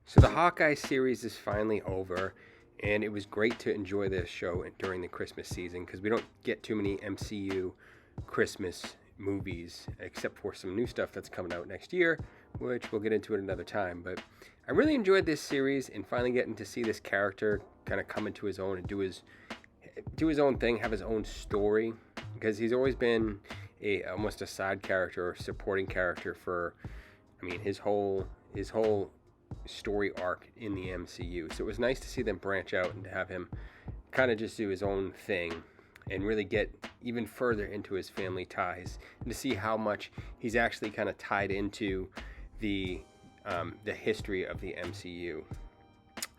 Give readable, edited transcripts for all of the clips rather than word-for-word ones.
So the Hawkeye series is finally over, and it was great to enjoy this show during the Christmas season because we don't get too many MCU Christmas movies except for some new stuff that's coming out next year, which we'll get into at another time. But I really enjoyed this series and finally getting to see this character kind of come into his own and do his own thing, have his own story, because he's always been almost a side character or supporting character for, his whole story arc in the MCU. So it was nice to see them branch out and to have him kind of just do his own thing and really get even further into his family ties and to see how much he's actually kind of tied into the history of the MCU.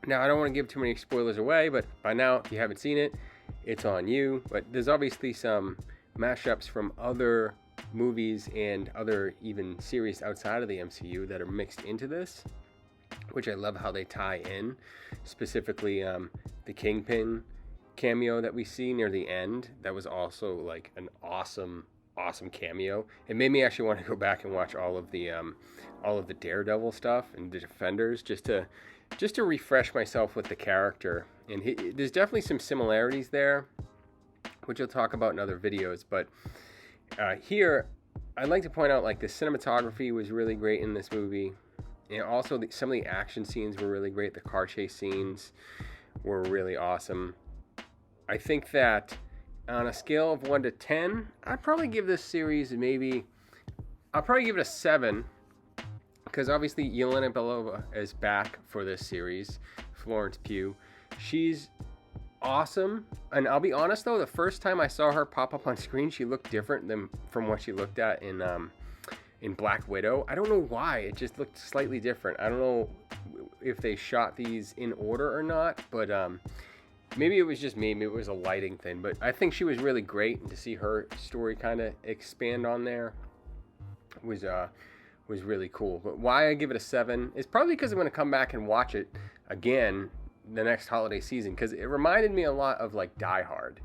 Now, I don't want to give too many spoilers away, but by now, if you haven't seen it, it's on you. But there's obviously some mashups from other movies and other even series outside of the MCU that are mixed into this, which I love how they tie in. Specifically, the Kingpin cameo that we see near the end. That was also like an awesome cameo. It made me actually want to go back and watch all of the Daredevil stuff and the Defenders just to refresh myself with the character. And there's definitely some similarities there, which I'll talk about in other videos. But here, I'd like to point out like the cinematography was really great in this movie. And also, some of the action scenes were really great. The car chase scenes were really awesome. I think that on a scale of 1 to 10, I'd probably give this series I'll probably give it a 7. Because obviously, Yelena Belova is back for this series. Florence Pugh. She's awesome. And I'll be honest, though, the first time I saw her pop up on screen, she looked different than from what she looked at in Black Widow. I don't know why. It just looked slightly different. I don't know if they shot these in order or not, but maybe it was just me. Maybe it was a lighting thing. But I think she was really great, and to see her story kind of expand on there was really cool. But why I give it a 7 is probably because I'm going to come back and watch it again the next holiday season, because it reminded me a lot of like Die Hard.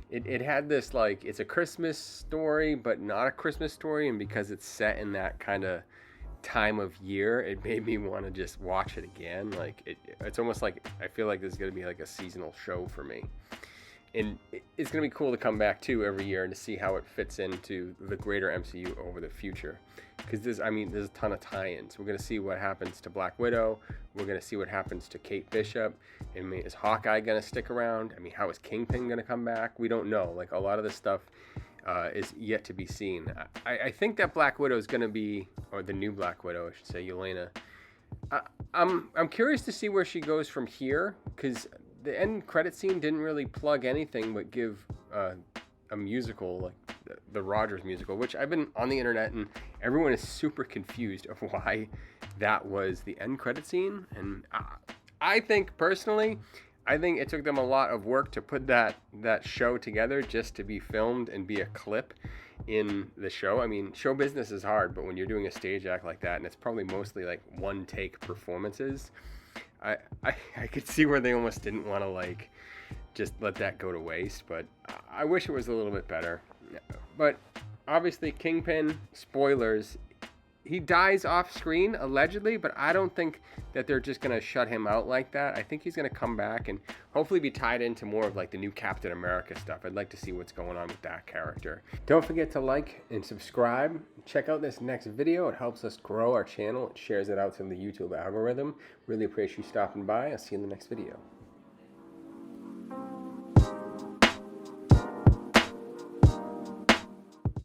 It had this like, it's a Christmas story, but not a Christmas story. And because it's set in that kind of time of year, it made me want to just watch it again. Like it's almost like, I feel like this is going to be like a seasonal show for me. And it's going to be cool to come back to every year and to see how it fits into the greater MCU over the future. Because there's a ton of tie-ins. We're going to see what happens to Black Widow. We're going to see what happens to Kate Bishop. Is Hawkeye going to stick around? How is Kingpin going to come back? We don't know. Like, a lot of this stuff is yet to be seen. I think that Black Widow is going to be, or the new Black Widow, I should say, Yelena. I'm curious to see where she goes from here, because the end credit scene didn't really plug anything but give a musical, like the Rogers musical, which I've been on the internet and everyone is super confused of why that was the end credit scene. And I think personally, it took them a lot of work to put that show together just to be filmed and be a clip in the show. Show business is hard, but when you're doing a stage act like that, and it's probably mostly like one take performances, I could see where they almost didn't want to like just let that go to waste, but I wish it was a little bit better. But obviously, Kingpin, spoilers, he dies off screen allegedly, but I don't think that they're just going to shut him out like that. I think he's going to come back and hopefully be tied into more of like the new Captain America stuff. I'd like to see what's going on with that character. Don't forget to like and subscribe. Check out this next video. It helps us grow our channel. It shares it out to the YouTube algorithm. Really appreciate you stopping by. I'll see you in the next video.